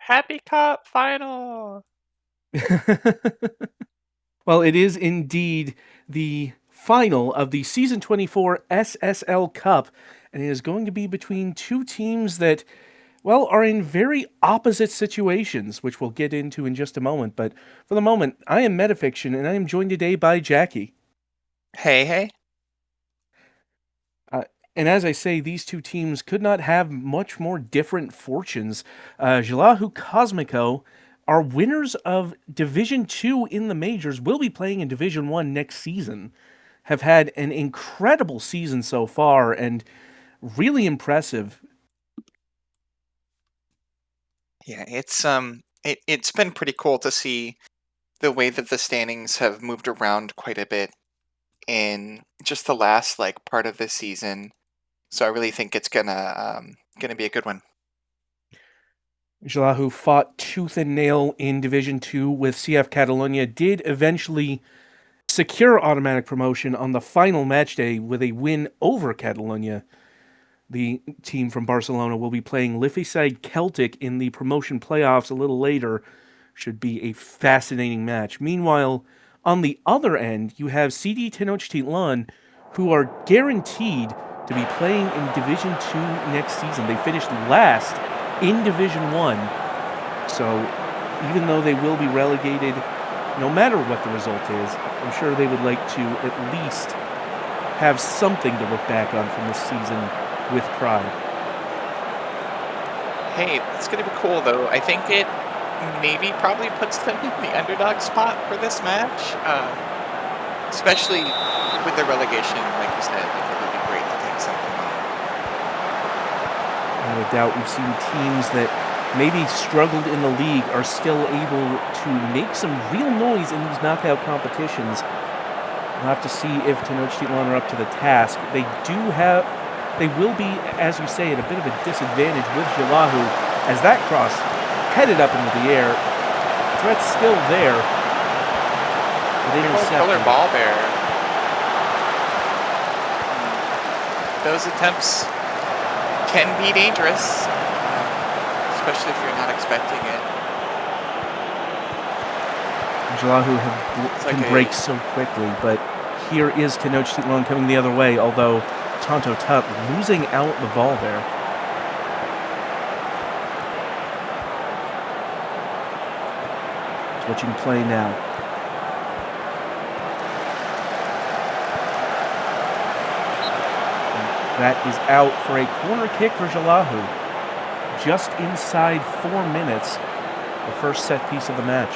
Happy Cup final! Well, it is indeed the final of the Season 24 SSL Cup, and it is going to be between two teams that, well, are in very opposite situations, which we'll get into in just a moment. But for the moment, I am Metafiction, and I am joined today by Jackie. Hey, hey. Uh, and as I say, these two teams could not have much more different fortunes. Jelahu Cosmico are winners of Division 2 in the majors, will be playing in Division 1 next season, have had an incredible season so far and really impressive. Yeah, it's been pretty cool to see the way that the standings have moved around quite a bit in just the last part of this season. So I really think it's gonna be a good one. Jelahu fought tooth and nail in Division 2 with CF Catalonia, did eventually secure automatic promotion on the final match day with a win over Catalonia. The team from Barcelona will be playing Liffey-side Celtic in the promotion playoffs a little later. Should be a fascinating match. Meanwhile, on the other end, you have CD Tenochtitlan, who are guaranteed to be playing in Division 2 next season. They finished last in Division 1. So even though they will be relegated, no matter what the result is, I'm sure they would like to at least have something to look back on from this season with pride. Hey, it's gonna be cool though. I think it maybe probably puts them in the underdog spot for this match. Especially with the relegation, like you said, like it would be great to take something on. Without a doubt, we've seen teams that maybe struggled in the league are still able to make some real noise in these knockout competitions. We'll have to see if Tenochtitlan are up to the task. They will be, as you say, at a bit of a disadvantage with Jelahu as that cross headed up into the air. Threat's still there. But Killer ball there. Those attempts can be dangerous, especially if you're not expecting it. Jelahu can break so quickly, but here is Tenochtitlan coming the other way, although Tonto Tut losing out the ball there. Switching play now. And that is out for a corner kick for Jelahu. Just inside 4 minutes, the first set piece of the match.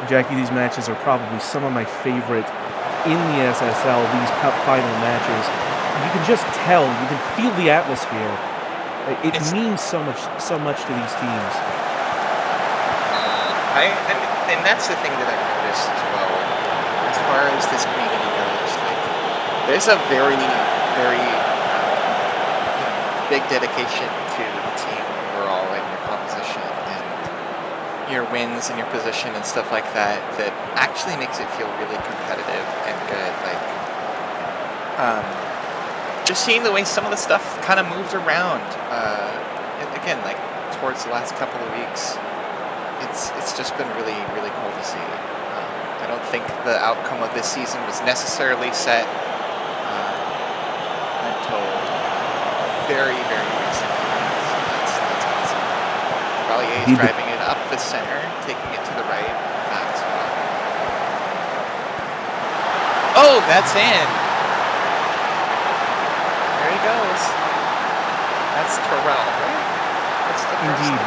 Jackie, these matches are probably some of my favorite in the SSL, these cup final matches. You can just tell, you can feel the atmosphere. It means so much to these teams. And that's the thing that I've noticed as well. As far as this community goes, there's a very, very big dedication to the team overall and your composition and your wins and your position and stuff like that actually makes it feel really competitive and good. Just seeing the way some of the stuff kind of moves around, again, towards the last couple of weeks, it's just been really, really cool to see. I don't think the outcome of this season was necessarily set until very, very recently. So that's awesome. Valier is driving it up the center, taking it to the right. Oh, that's in. There he goes. That's Terrell, right? That's the first Indeed.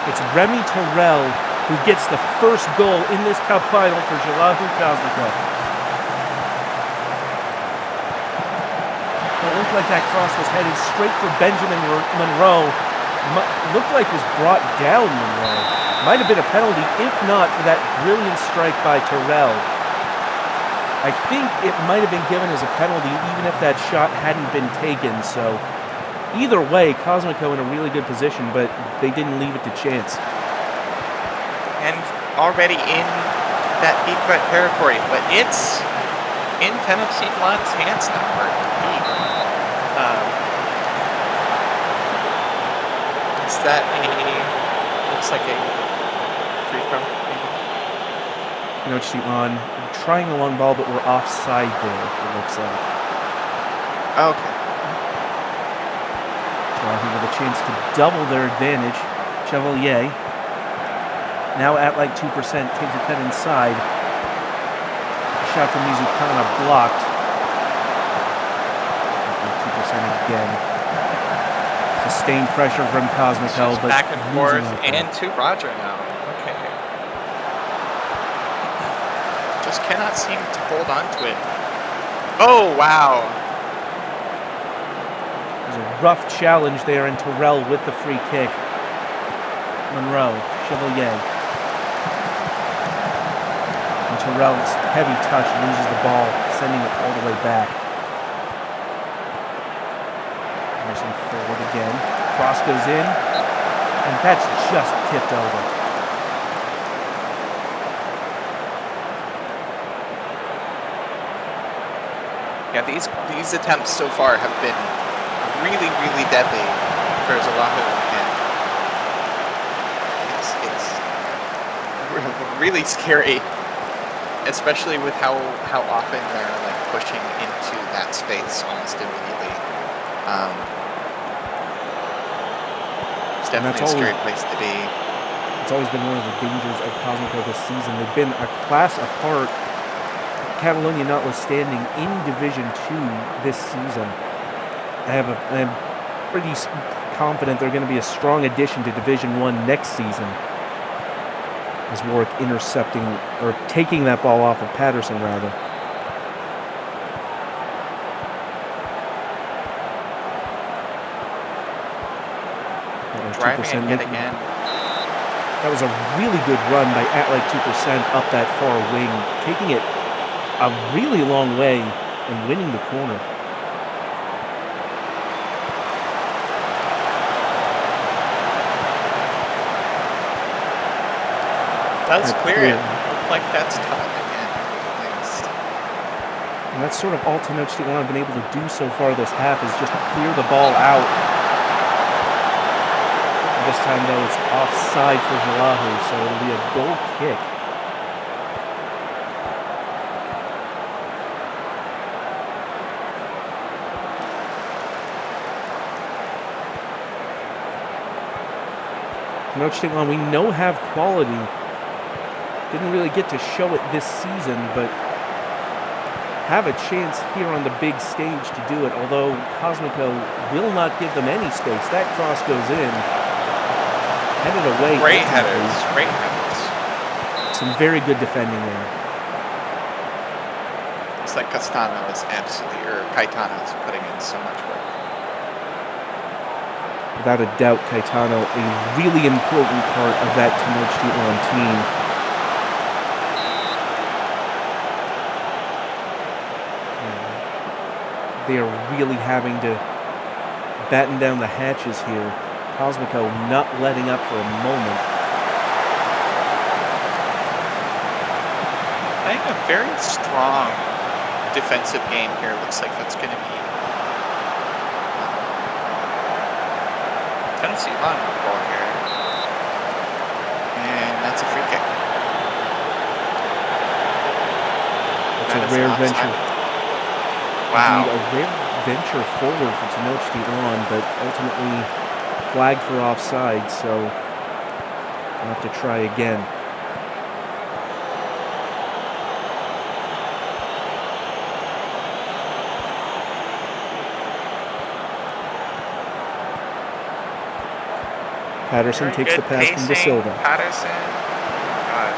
It's Remy Terrell who gets the first goal in this cup final for Jelahu Cosmico. It looked like that cross was headed straight for Benjamin Monroe. Looked like it was brought down Monroe. Might have been a penalty, if not for that brilliant strike by Terrell. I think it might have been given as a penalty even if that shot hadn't been taken, so either way, Cosmico in a really good position, but they didn't leave it to chance. And already in that heat threat territory, but it's in Tennessee Blonde's hands now, or feet. Is that looks like a free throw, maybe? Tenochtitlan trying a long ball, but we're offside there, it looks like. Okay. With a chance to double their advantage. Chevalier, now at like 2%, takes a cut inside. A shot from Mizukana blocked. At like 2% again. Sustained pressure from Cosmico, but back and forth, and to Roger now. Okay. Just cannot seem to hold on to it. Oh, wow. There's a rough challenge there, and Terrell with the free kick. Monroe, Chevalier. And Terrell's heavy touch loses the ball, sending it all the way back. Anderson forward again. Cross goes in, and that's just tipped over. Yeah, these attempts so far have been really, really deadly for Zalahu, and it's really scary, especially with how often they're like pushing into that space almost immediately. It's definitely a scary place to be. It's always been one of the dangers of Cosmico this season. They've been a class apart, Catalonia notwithstanding, in Division 2 this season. I'm pretty confident they're going to be a strong addition to Division 1 next season, as Warwick intercepting, or taking that ball off of Patterson, rather. Driving it yet again. That was a really good run by at like 2% up that far wing, taking it a really long way and winning the corner. Does clear it. Looks like that's tough again. Nice. And that's sort of all Tenochtitlan have been able to do so far this half, is just clear the ball out. This time, though, it's offside for Zalahu, so it'll be a goal kick. Tenochtitlan, we know, have quality. Didn't really get to show it this season, but have a chance here on the big stage to do it, although Cosmico will not give them any space. That cross goes in. Headed away. Great headers. Great headers. Some very good defending there. It's like Caetano is putting in so much work. Without a doubt, Caetano, a really important part of that Tenochtitlan team. They are really having to batten down the hatches here. Cosmico not letting up for a moment. Playing a very strong defensive game here. Looks like that's going to be Tennessee on the ball here. And that's a free kick. It's a rare venture. Wow. Indeed, a rare venture forward for Tenochtitlan, but ultimately flagged for offside, so we'll have to try again. Patterson Very takes the pass from De Silva. Patterson. God.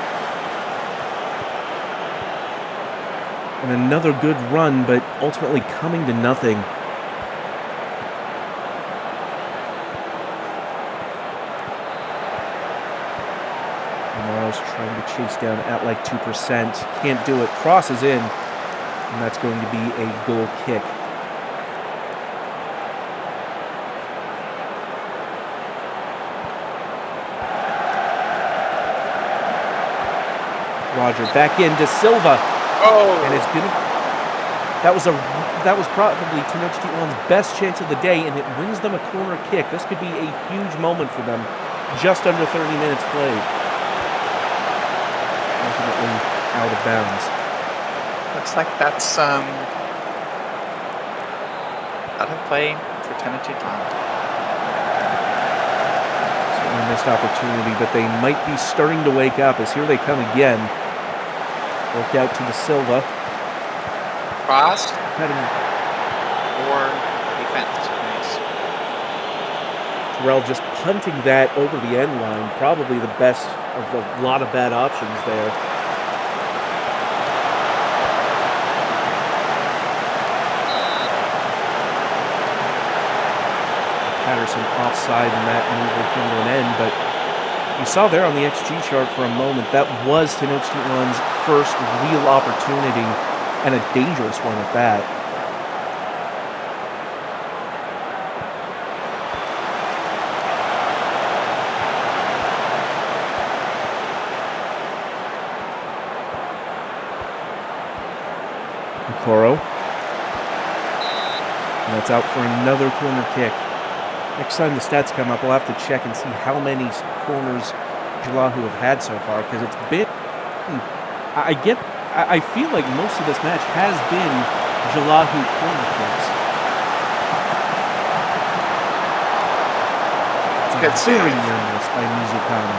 And another good run, but ultimately coming to nothing. Trying to chase down at like 2%. Can't do it. Crosses in. And that's going to be a goal kick. Roger back in to Silva, and it's Oh! gonna. That was probably Tenochtitlan's best chance of the day, and it wins them a corner kick. This could be a huge moment for them. Just under 30 minutes played. Ultimately out of bounds. Looks like that's out of play for Tenochtitlan. Certainly a missed opportunity, but they might be starting to wake up as here they come again. Worked out to the Silva. Cross Heading or defense. Nice. Terrell just punting that over the end line. Probably the best of a lot of bad options there. Patterson offside and that move would come to an end, but you saw there on the XG chart for a moment, that was Tenochtitlan's first real opportunity, and a dangerous one at that. Okoro. And that's out for another corner kick. Next time the stats come up, we'll have to check and see how many corners Jalahu have had so far, because it's been... I feel like most of this match has been Jalahu corner kicks. It's very near miss by Mizukana.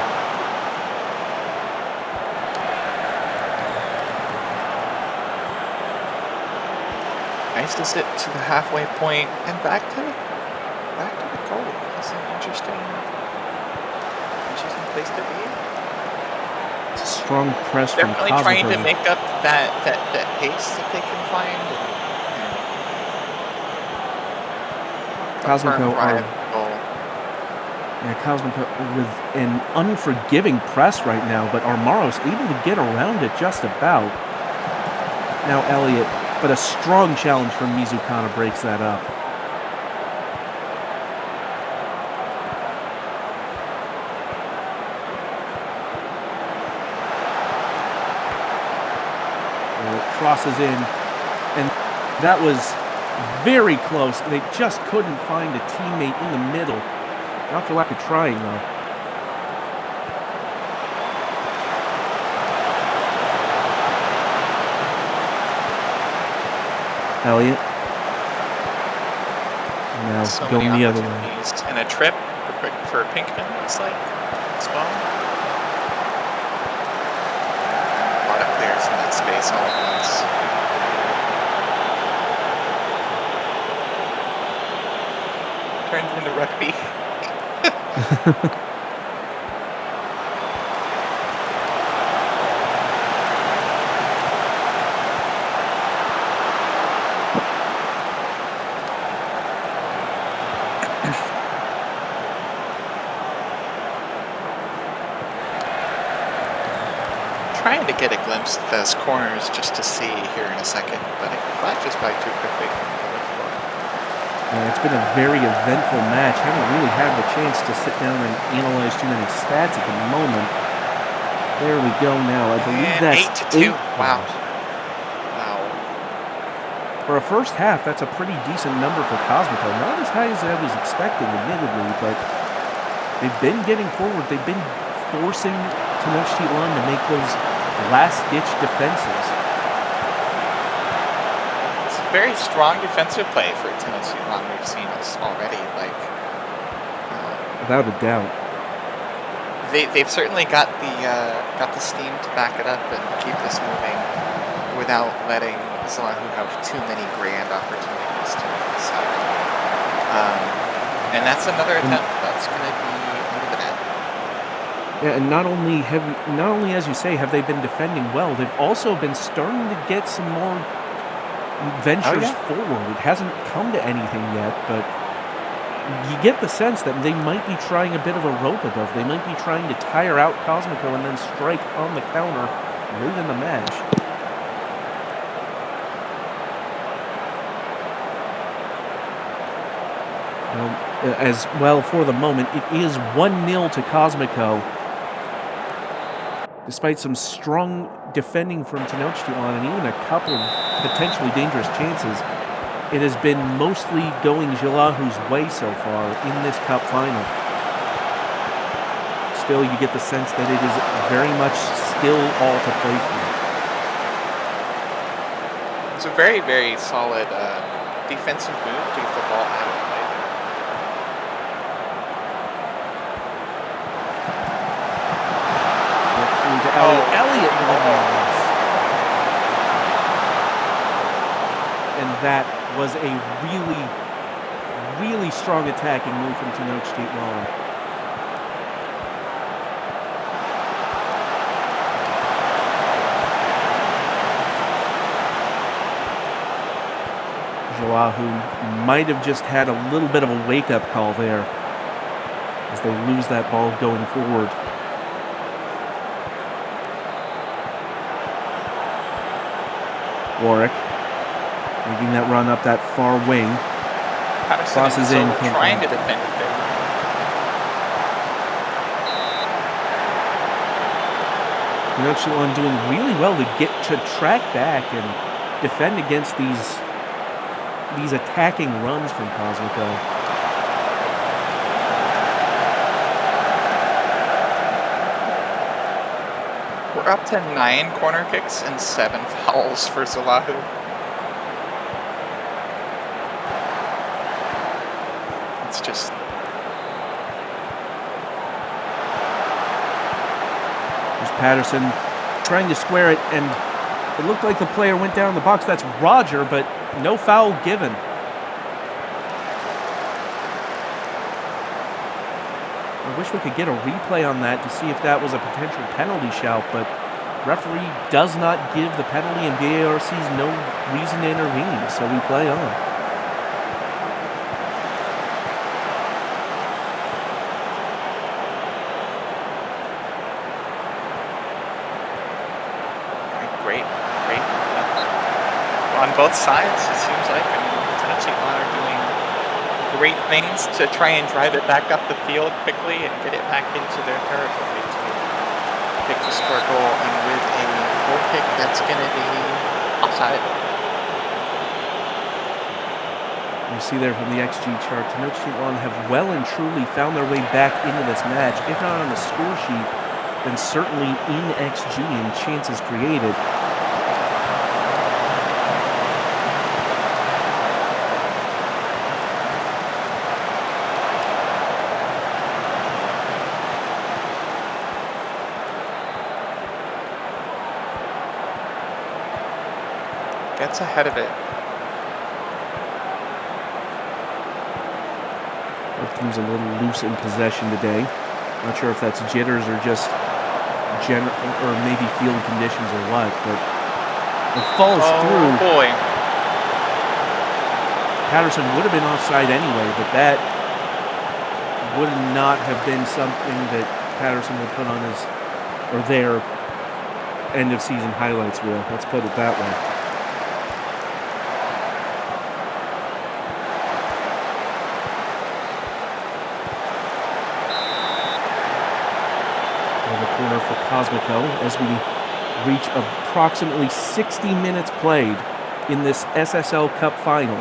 Nice to sit to the halfway point and back to the goal. That's an interesting place to be. It's a strong press from Definitely Cosmico. trying to make up that pace that they can find. Cosmico are... goal. Yeah, Cosmico with an unforgiving press right now, but Armaro's able to get around it just about. Now Elliott, but a strong challenge from Mizukana breaks that up. Well, it crosses in, and that was very close. They just couldn't find a teammate in the middle. Not for lack of trying, though. Elliott. Now So going many the other way. opportunities. And a trip for Pinkman, looks like, as well. A lot of players in that space all at once. Turned into rugby. Trying to get a glimpse of those corners just to see here in a second, but it flashes by too quickly for me to look for. It's been a very eventful match. Haven't really had the chance to sit down and analyze too many stats at the moment. There we go now. I believe And that's 8-2. 8. Wow. For a first half, that's a pretty decent number for Cosmico. Not as high as I was expecting, admittedly, but they've been getting forward. They've been forcing Tenochtitlan to make those last-ditch defenses. It's a very strong defensive play for Tenochtitlan. We've seen this already. Without a doubt. They've certainly got the steam to back it up and keep this moving without letting Zalahu have too many grand opportunities to make this happen. And that's another attempt that's going to be under the net. Yeah, and not only as you say have they been defending well, they've also been starting to get some more ventures forward. It hasn't come to anything yet, but you get the sense that they might be trying a bit of a rope-a-dove. They might be trying to tire out Cosmico and then strike on the counter late in the match. As well, for the moment, it is 1-0 to Cosmico. despite some strong defending from Tenochtitlan and even a couple of potentially dangerous chances, it has been mostly going Jalahu's way so far in this cup final. Still, you get the sense that it is very much still all to play for. It's a very, very solid defensive move to get the ball out of play there. Look through to Elliott. Elliott winning this. And that was a really, really strong attacking move from Tenochtitlan. Jalahu might have just had a little bit of a wake-up call there as they lose that ball going forward. Warwick making that run up that far wing. Crosses in, trying to defend it there. Tenochtitlan doing really well to track back and defend against these attacking runs from Cosmico. We're up to 9 corner kicks and 7 fouls for Zalahu. It's just... There's Patterson trying to square it, and it looked like the player went down in the box. That's Roger, but no foul given. I wish we could get a replay on that to see if that was a potential penalty shout, but referee does not give the penalty and VAR sees no reason to intervene, so we play on. Great. On both sides, it seems like. I mean, Tenochtitlan are doing great things to try and drive it back up the field quickly and get it back into their territory to pick the score goal. And with a goal kick, that's going to be offside. You see there from the XG chart, Tenochtitlan have well and truly found their way back into this match. If not on the score sheet, then certainly in XG and chances created. Gets ahead of it. Both teams a little loose in possession today. Not sure if that's jitters or just or maybe field conditions or what, but it falls through. Oh boy. Patterson would have been offside anyway, but that would not have been something that Patterson would put on their end of season highlights reel. Let's put it that way. Corner for Cosmico as we reach approximately 60 minutes played in this SSL Cup final.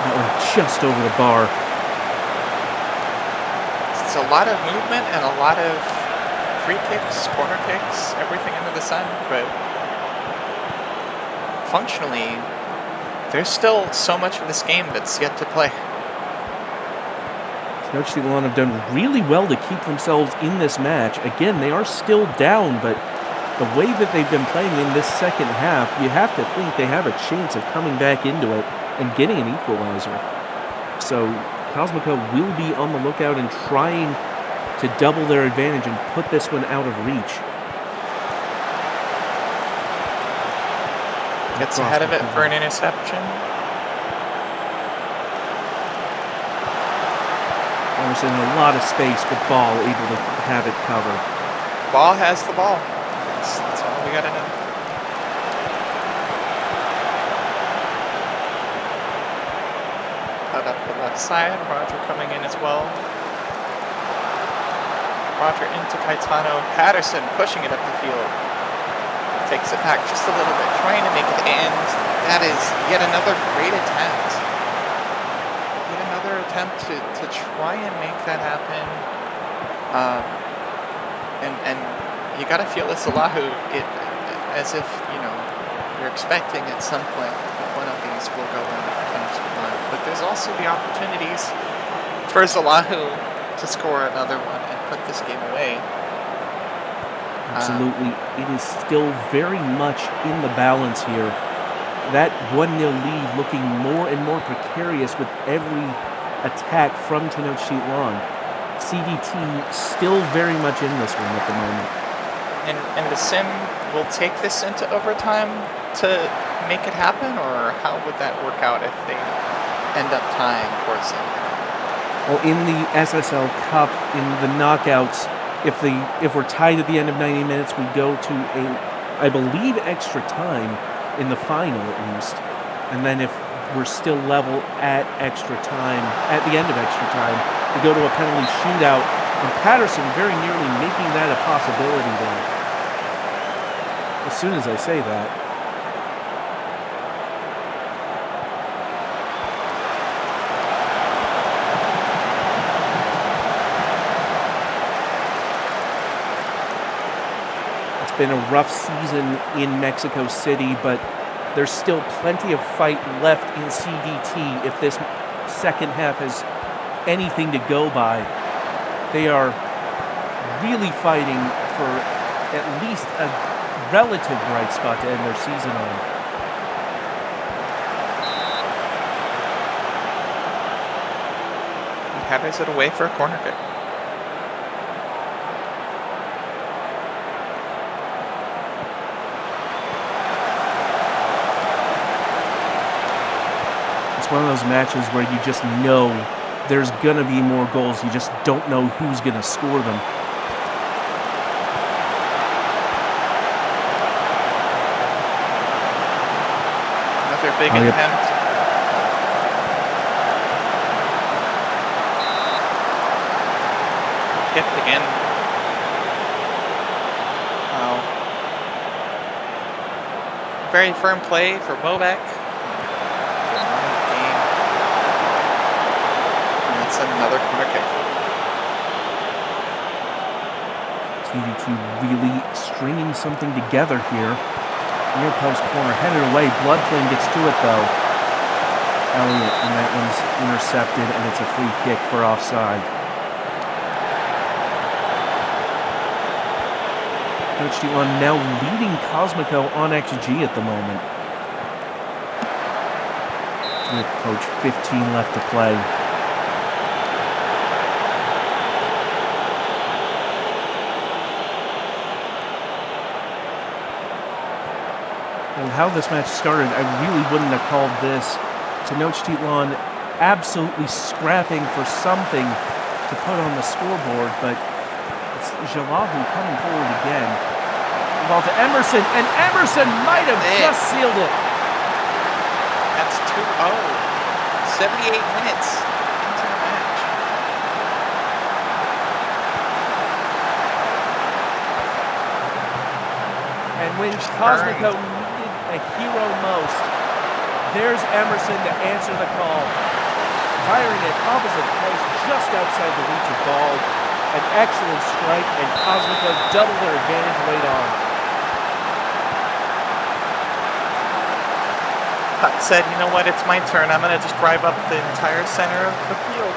That one just over the bar. It's a lot of movement and a lot of free kicks, corner kicks, everything under the sun, but functionally, there's still so much of this game that's yet to play. Tenochtitlan have done really well to keep themselves in this match. Again, they are still down, but the way that they've been playing in this second half, you have to think they have a chance of coming back into it and getting an equalizer. So Cosmico will be on the lookout and trying to double their advantage and put this one out of reach. Gets ahead of it for an interception. There's in a lot of space, but Ball able to have it covered. Ball has the ball. That's all we gotta know. Cut up the left side. Roger coming in as well. Roger into Caetano. Patterson pushing it up the field. Takes it back just a little bit, trying to make it end. That is yet another great attempt. Yet another attempt to try and make that happen. And you got to feel this Allahu, as if, you're expecting at some point that one of these will go in if it comes to one. But there's also the opportunities for Zalahu to score another one and put this game away. Absolutely. It is still very much in the balance here. That 1-0 lead looking more and more precarious with every attack from Tenochtitlan. CDT still very much in this one at the moment. And the Sim will take this into overtime to make it happen, or how would that work out if they end up tying or something? Well, in the SSL Cup, in the knockouts, if we're tied at the end of 90 minutes, we go to I believe, extra time in the final at least. And then if we're still level at extra time, at the end of extra time, we go to a penalty shootout. And Patterson very nearly making that a possibility there. As soon as I say that. Been a rough season in Mexico City, but there's still plenty of fight left in CDT if this second half has anything to go by. They are really fighting for at least a relative bright spot to end their season on. He hammers it away for a corner kick. One of those matches where you just know there's gonna be more goals. You just don't know who's gonna score them. Another big attempt. Hipped again. Wow. Very firm play for Bobek. Another corner kick. CDT really stringing something together here. Near post corner, headed away. Bloodflame gets to it though. Elliott, and that one's intercepted, and it's a free kick for offside. Tenochtitlan now leading Cosmico on XG at the moment. With approach 15 left to play. How this match started, I really wouldn't have called this. Tenochtitlan absolutely scrapping for something to put on the scoreboard, but it's Jalahu coming forward again. Ball to Emerson, and Emerson might have just sealed it. That's 2-0. 78 minutes into the match. And when Cosmico a hero most, there's Emerson to answer the call. Firing it opposite post just outside the reach of ball. An excellent strike, and Cosmico double their advantage late on. Puck said, you know what, it's my turn. I'm going to just drive up the entire center of the field.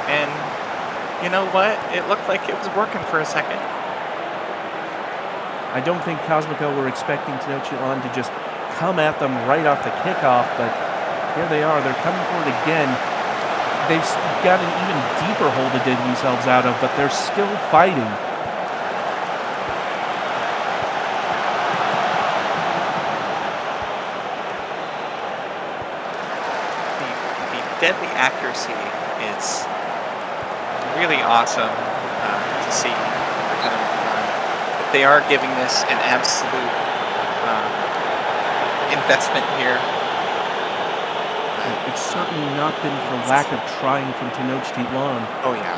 And you know what? It looked like it was working for a second. I don't think Cosmico were expecting Tenochtitlan to just come at them right off the kickoff, but here they are. They're coming forward again. They've got an even deeper hole to dig themselves out of, but they're still fighting. The deadly accuracy is really awesome to see. They are giving this an absolute investment here. It's certainly not been for lack of trying from Tenochtitlan. Oh yeah.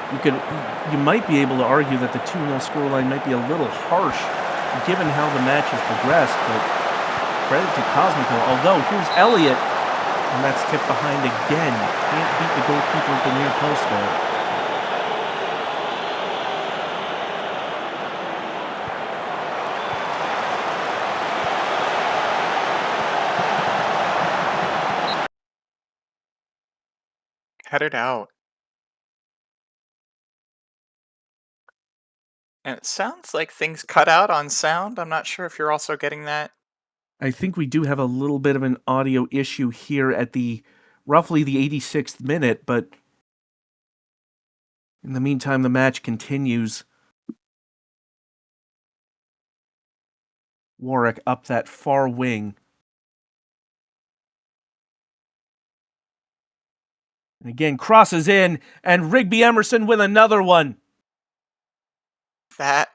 You might be able to argue that the 2-0 scoreline might be a little harsh given how the match has progressed, but credit to Cosmico. Although, here's Elliott, and that's tipped behind again. Can't beat the goalkeeper at the near post there. Headed out. And it sounds like things cut out on sound. I'm not sure if you're also getting that. I think we do have a little bit of an audio issue here at roughly the 86th minute, but in the meantime, the match continues. Warwick up that far wing. And again, crosses in, and Rigby Emerson with another one. That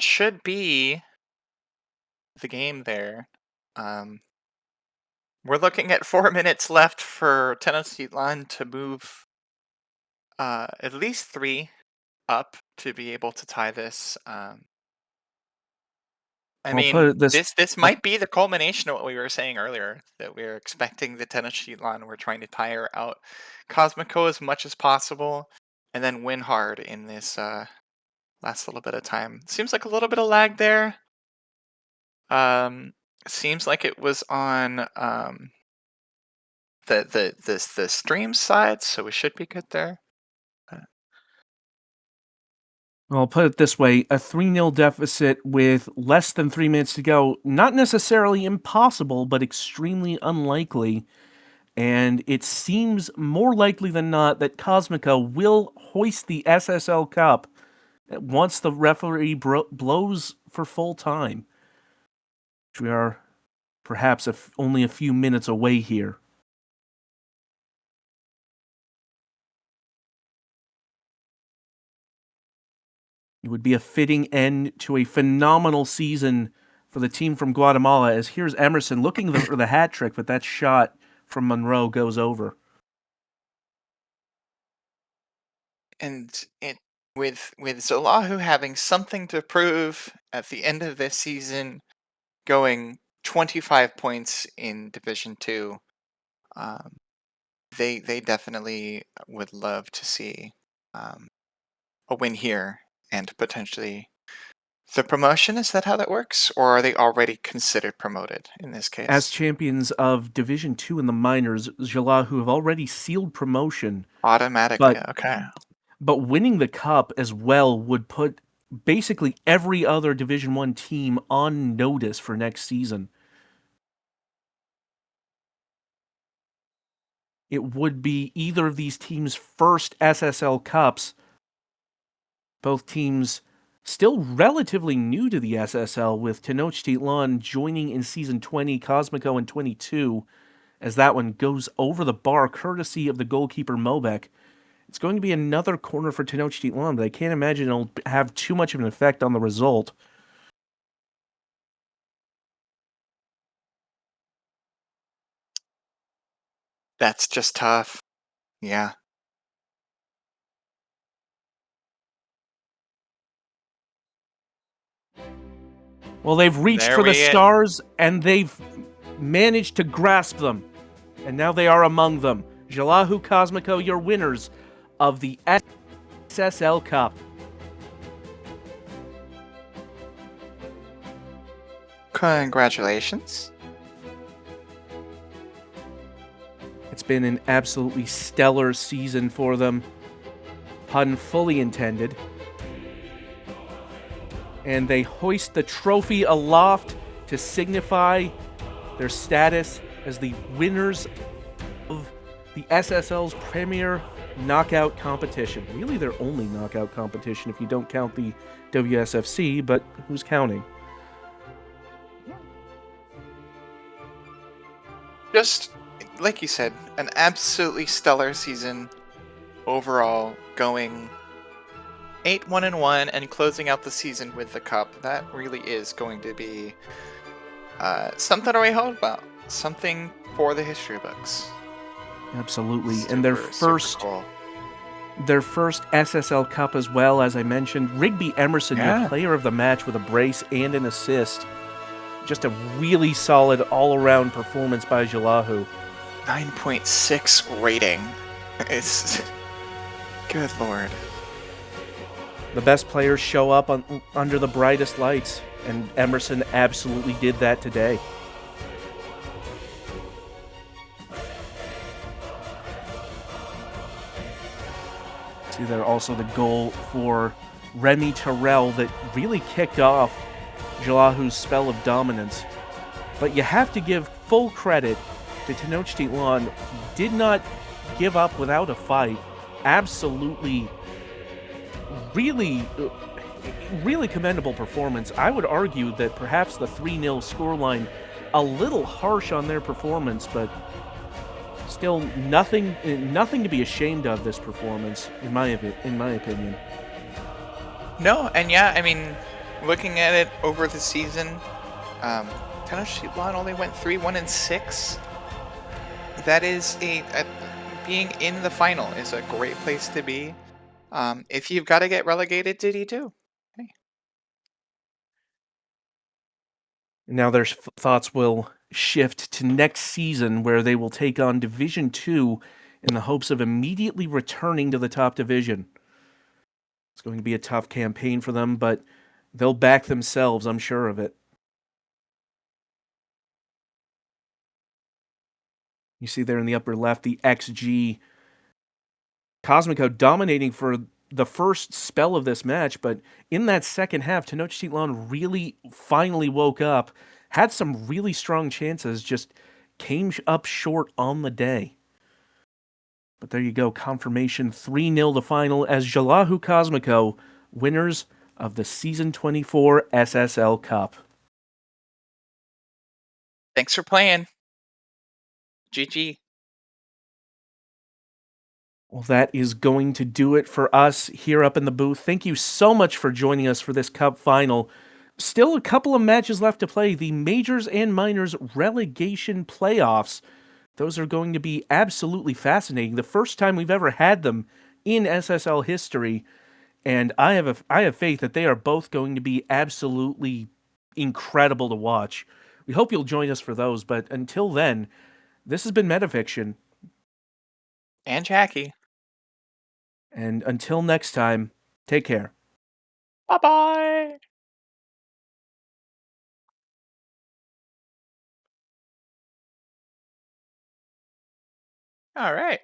should be the game there. We're looking at 4 minutes left for Tenochtitlan to move at least 3 up to be able to tie this. I I'll put mean, it this. this might be the culmination of what we were saying earlier, that we're expecting the Tenochtitlan. We're trying to tire out Cosmico as much as possible, and then win hard in this last little bit of time. Seems like a little bit of lag there. Seems like it was on the stream side, so we should be good there. I'll put it this way, a 3-0 deficit with less than 3 minutes to go, not necessarily impossible, but extremely unlikely. And it seems more likely than not that Cosmico will hoist the SSL Cup once the referee blows for full time. Which we are perhaps only a few minutes away here. It would be a fitting end to a phenomenal season for the team from Guatemala, as here's Emerson looking for the hat trick, but that shot from Monroe goes over. And with Zolahu having something to prove at the end of this season, going 25 points in Division 2, they definitely would love to see a win here and potentially the promotion. Is that how that works? Or are they already considered promoted in this case? As champions of Division 2 in the minors, Jalahu have already sealed promotion. Automatically, okay. But winning the cup as well would put basically every other Division 1 team on notice for next season. It would be either of these teams' first SSL Cups. Both teams still relatively new to the SSL, with Tenochtitlan joining in Season 20, Cosmico in 22, as that one goes over the bar courtesy of the goalkeeper Mobek. It's going to be another corner for Tenochtitlan, but I can't imagine it'll have too much of an effect on the result. That's just tough. Yeah. Well, they've reached for the stars, and they've managed to grasp them. And now they are among them. Jalahu Cosmico, your winners of the SSL Cup. Congratulations. It's been an absolutely stellar season for them. Pun fully intended. And they hoist the trophy aloft to signify their status as the winners of the SSL's premier knockout competition. Really their only knockout competition if you don't count the WSFC, but who's counting? Just, like you said, an absolutely stellar season overall, going 8-1-1 and closing out the season with the cup. That really is going to be something to write home about. Something for the history books. Absolutely. And their first cool. Their first SSL Cup as well, as I mentioned. Rigby Emerson, your Yeah. player of the match with a brace and an assist. Just a really solid all-around performance by Jalahu. 9.6 rating. It's good lord. The best players show up under the brightest lights, and Emerson absolutely did that today. See there also the goal for Remy Terrell that really kicked off Jalahu's spell of dominance. But you have to give full credit to Tenochtitlan. Did not give up without a fight. Absolutely, really commendable performance. I would argue that perhaps the 3-0 scoreline a little harsh on their performance, but still nothing to be ashamed of this performance in my opinion. No, and yeah, I mean, looking at it over the season, Tenochtitlan only went 3-1-6. That is being in the final is a great place to be. If you've got to get relegated to D2. Hey. Now their thoughts will shift to next season where they will take on Division 2 in the hopes of immediately returning to the top division. It's going to be a tough campaign for them, but they'll back themselves, I'm sure of it. You see there in the upper left the XG. Cosmico dominating for the first spell of this match, but in that second half, Tenochtitlan really finally woke up, had some really strong chances, just came up short on the day. But there you go, confirmation 3-0 the final as Jalahu Cosmico, winners of the Season 24 SSL Cup. Thanks for playing. GG. Well, that is going to do it for us here up in the booth. Thank you so much for joining us for this Cup final. Still a couple of matches left to play. The Majors and Minors relegation playoffs. Those are going to be absolutely fascinating. The first time we've ever had them in SSL history. And I have faith that they are both going to be absolutely incredible to watch. We hope you'll join us for those. But until then, this has been Metafiction. And Jackie. And until next time, take care. Bye-bye. All right.